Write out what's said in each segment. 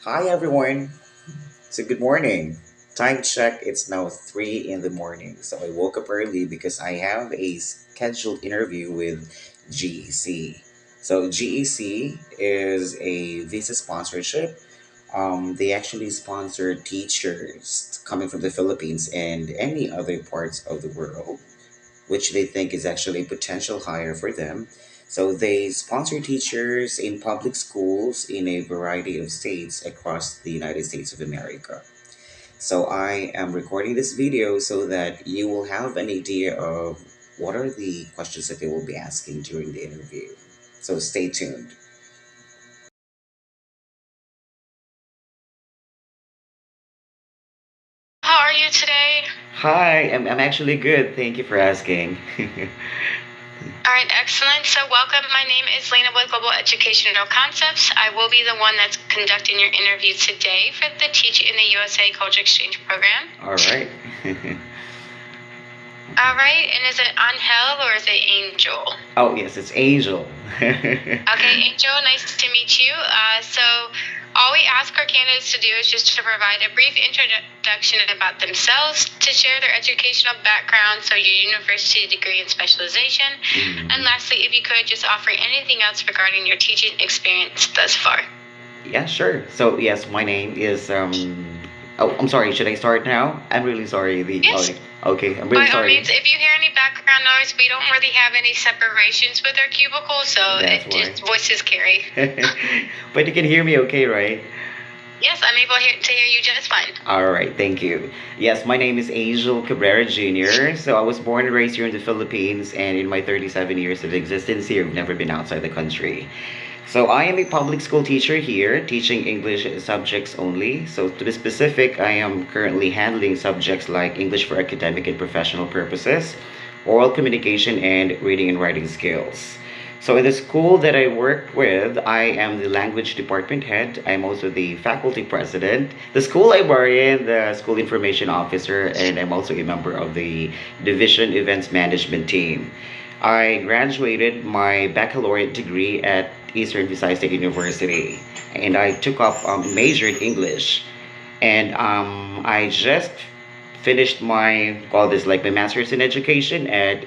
Hi everyone. So good morning. Time check, it's now 3 in the morning. So I woke up early because I have a scheduled interview with GEC. So GEC is a visa sponsorship. They actually sponsor teachers coming from the Philippines and any other parts of the world which they think is actually a potential hire for them. So they sponsor teachers in public schools in a variety of states across the United States of America. So I am recording this video so that you will have an idea of what are the questions that they will be asking during the interview. So stay tuned. How are you today? Hi, I'm actually good. Thank you for asking. All right, excellent. So, welcome. My name is Lena with Global Educational Concepts. I will be the one that's conducting your interview today for the Teach in the USA Culture Exchange Program. All right. All right, and is it Angel or is it Angel? Oh, yes, it's Angel. Okay, Angel, nice to meet you. So, all we ask our candidates to do is just to provide a brief introduction about themselves, to share their educational background, so your university degree and specialization, and lastly, if you could just offer anything else regarding your teaching experience thus far. Yeah, sure. So yes, my name is Oh, I'm sorry. Should I start now? I'm really sorry. Yes. Okay. I'm By really all sorry. means, if you hear any background noise, we don't really have any separations with our cubicle, so That's it just voices carry. But you can hear me okay, right? Yes, I'm able to hear you just fine. All right, thank you. Yes, my name is Angel Cabrera Jr. So I was born and raised here in the Philippines, and in my 37 years of existence here, I've never been outside the country. So I am a public school teacher here, teaching English subjects only. So to be specific, I am currently handling subjects like English for academic and professional purposes, oral communication, and reading and writing skills. So in the school that I work with, I am the language department head. I'm also the faculty president. The school I work in, the school information officer, and I'm also a member of the division events management team. I graduated my baccalaureate degree at Eastern Visayas State University, and I took up major in English. And I just finished my call this like my master's in education at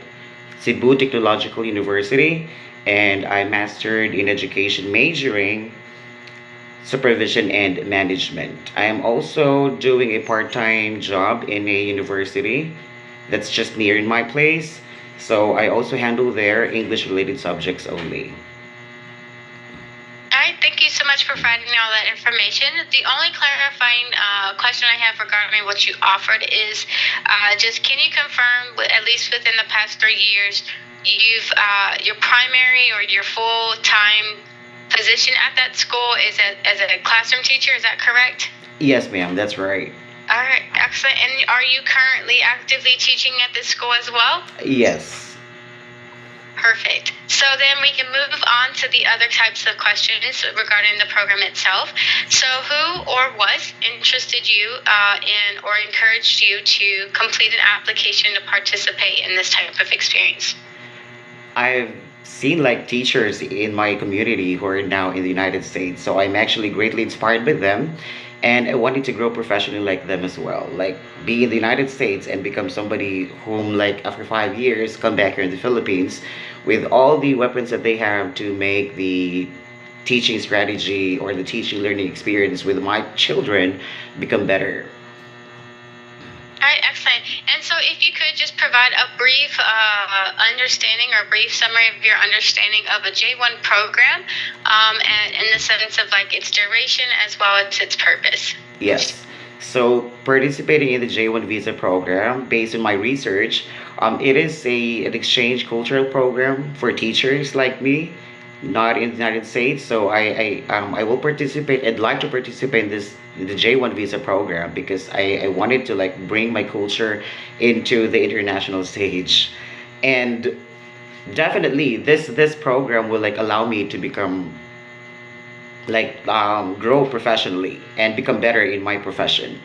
Cebu Technological University, and I mastered in education majoring supervision and management. I am also doing a part-time job in a university that's just near in my place. So I also handle their English related subjects only. All right, thank you so much for providing all that information. The only clarifying question I have regarding what you offered is just can you confirm, at least within the past 3 years, you've your primary or your full time position at that school is as a classroom teacher? Is that correct? Yes, ma'am, that's right. All right, excellent. And are you currently actively teaching at this school as well? Yes. Perfect. So then we can move on to the other types of questions regarding the program itself. So, who or what interested you in or encouraged you to complete an application to participate in this type of experience? I've seen like teachers in my community who are now in the United States, so I'm actually greatly inspired by them, and I wanted to grow professionally like them as well. Like be in the United States and become somebody whom like after 5 years come back here in the Philippines with all the weapons that they have to make the teaching strategy or the teaching learning experience with my children become better. All right, excellent. And so, if you could just provide a brief understanding or brief summary of your understanding of a J1 program, and in the sense of like its duration as well as its purpose. Yes. So participating in the J1 visa program, based on my research, it is an exchange cultural program for teachers like me, not in the United States. So I will participate. I'd like to participate in the J1 visa program because I wanted to like bring my culture into the international stage, and definitely this program will like allow me to become like grow professionally and become better in my profession.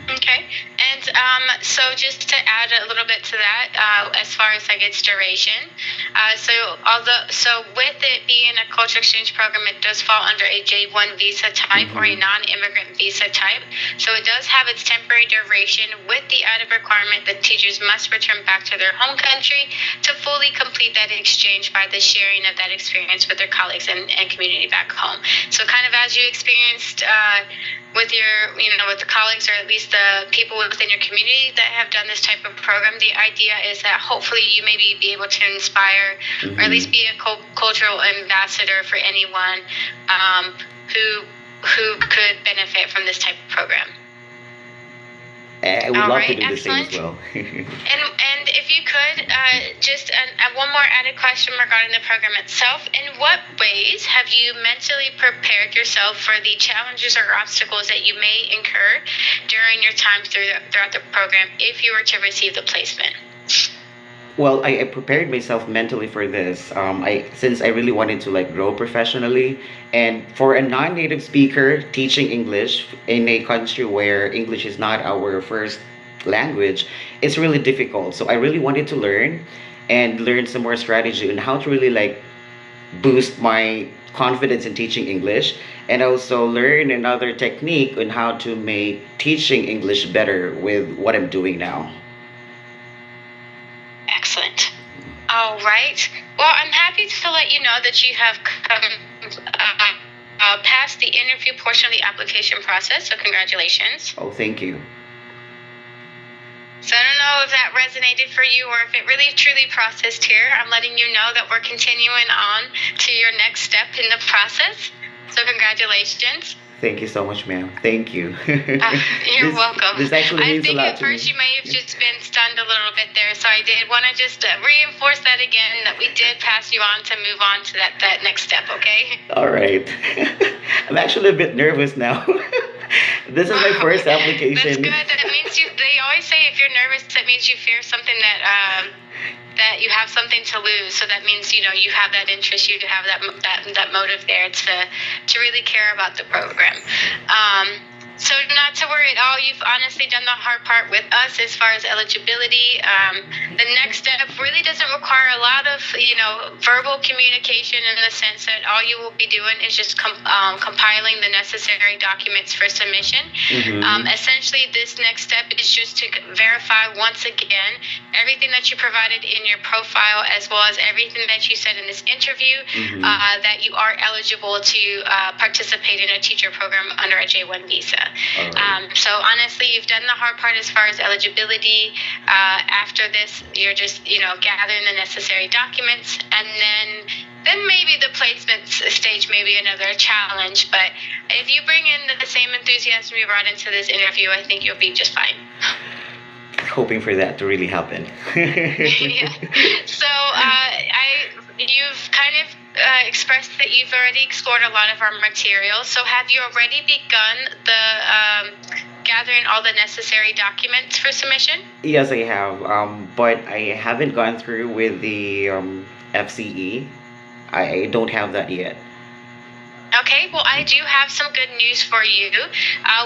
Okay. And So just to add a little bit to that, as far as like its duration, so with it being a culture exchange program, it does fall under a J1 visa type or a Mm-hmm. non-immigrant visa type. So it does have its temporary duration with the added requirement that teachers must return back to their home country to fully complete that exchange by the sharing of that experience with their colleagues and community back home. So kind of as you experienced with with the colleagues, or at least the people within your community that have done this type of program, the idea is that hopefully you maybe be able to inspire or at least Mm-hmm. be a cultural ambassador for anyone who could benefit from this type of program. I would All love to right, do the same as excellent. well. And if you could, just one more added question regarding the program itself. In what ways have you mentally prepared yourself for the challenges or obstacles that you may incur during your time throughout the program if you were to receive the placement? Well, I prepared myself mentally for this. Since I really wanted to like grow professionally, and for a non-native speaker, teaching English in a country where English is not our first language, it's really difficult. So I really wanted to learn and learn some more strategy on how to really like boost my confidence in teaching English, and also learn another technique on how to make teaching English better with what I'm doing now. Excellent. All right. Well, I'm happy to let you know that you have come past the interview portion of the application process. So congratulations. Oh, thank you. So I don't know if that resonated for you or if it really truly processed here. I'm letting you know that we're continuing on to your next step in the process. So congratulations. Thank you so much, ma'am. Thank you. You're welcome. This actually I means a think lot at to first me. you may have just been stunned a little bit there, so I did want to just reinforce that again, that we did pass you on to move on to that next step, okay? All right. I'm actually a bit nervous now. This is my first That's application. good. That means you. They always say if you're nervous, that means you fear something that you have something to lose. So that means you have that interest, you have that motive there to really care about the program. So not to worry at all. You've honestly done the hard part with us as far as eligibility. The next step really doesn't require a lot of verbal communication, in the sense that all you will be doing is just compiling the necessary documents for submission. Mm-hmm. Essentially, this next step is just to verify once again everything that you provided in your profile, as well as everything that you said in this interview, Mm-hmm. that you are eligible to participate in a teacher program under a J1 visa. All right. So honestly, you've done the hard part as far as eligibility. After this, you're just gathering the necessary documents, and then maybe the placement stage may be another challenge. But if you bring in the same enthusiasm you brought into this interview, I think you'll be just fine. Hoping for that to really happen. Yeah. So you've kind of expressed that you've already explored a lot of our material. So have you already begun the gathering all the necessary documents for submission? Yes, I have. But I haven't gone through with the FCE. I don't have that yet. Okay, well, I do have some good news for you.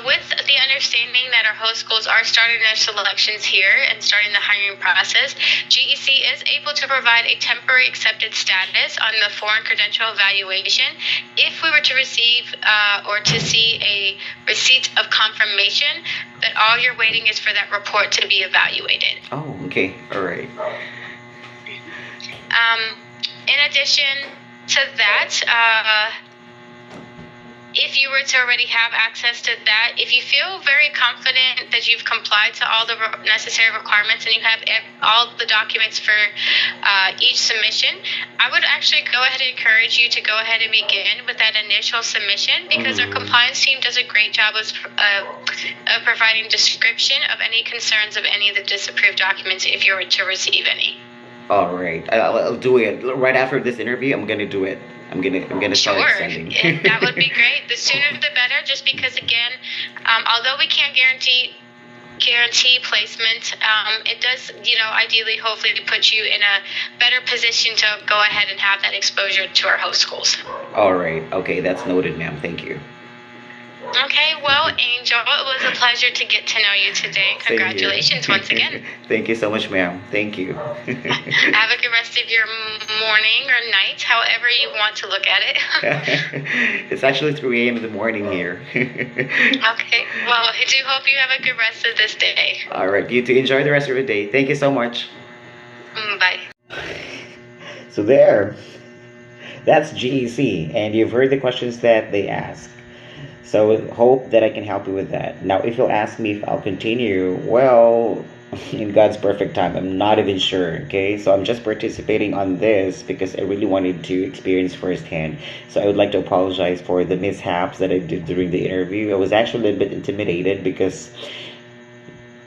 With the understanding that our host schools are starting their selections here and starting the hiring process, GEC is able to provide a temporary accepted status on the foreign credential evaluation if we were to receive or to see a receipt of confirmation that all you're waiting is for that report to be evaluated. Oh, okay. All right. In addition to that, if you were to already have access to that, if you feel very confident that you've complied to all the necessary requirements and you have all the documents for each submission, I would actually go ahead and encourage you to go ahead and begin with that initial submission, because our Mm-hmm. compliance team does a great job of providing description of any concerns of any of the disapproved documents if you were to receive any. All right. I'll do it right after this interview. I'm gonna do it. I'm gonna start Sure, sending. and that would be great. The sooner the better, just because again, although we can't guarantee placement, it does, ideally, hopefully, put you in a better position to go ahead and have that exposure to our host schools. All right. Okay, that's noted, ma'am. Thank you. Okay, well, Angel, it was a pleasure to get to know you today. Same here. Congratulations once again. Thank you so much, ma'am. Thank you. Have a good rest of your morning or night, however you want to look at it. It's actually 3 a.m. in the morning here. Okay, well, I do hope you have a good rest of this day. All right, you too. Enjoy the rest of your day. Thank you so much. Bye. So there, that's GEC, and you've heard the questions that they ask. So hope that I can help you with that. Now, if you'll ask me if I'll continue, well, in God's perfect time, I'm not even sure. Okay, so I'm just participating on this because I really wanted to experience firsthand. So I would like to apologize for the mishaps that I did during the interview. I was actually a little bit intimidated because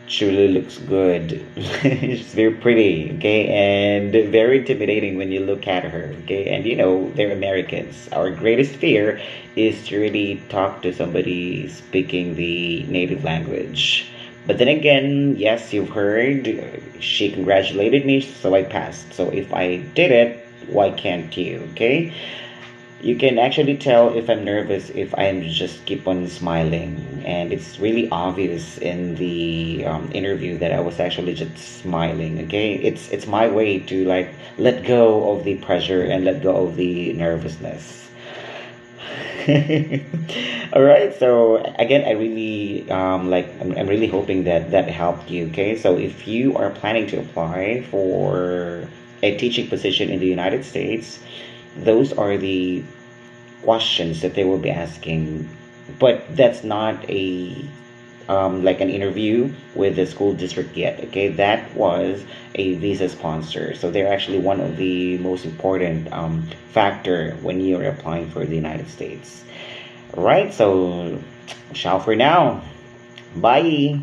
she really looks good. She's very pretty, okay, and very intimidating when you look at her, okay. And you know, they're Americans. Our greatest fear is to really talk to somebody speaking the native language. But then again, yes, you've heard, she congratulated me, so I passed. So if I did it, why can't you, okay? You can actually tell if I'm nervous if I'm just keep on smiling, and it's really obvious in the interview that I was actually just smiling. Okay, it's my way to like let go of the pressure and let go of the nervousness. All right, so again, I really I'm really hoping that that helped you. Okay, so if you are planning to apply for a teaching position in the United States, those are the questions that they will be asking, but that's not a like an interview with the school district yet. Okay, that was a visa sponsor, so they're actually one of the most important factor when you're applying for the United States. Right, so ciao for now. Bye.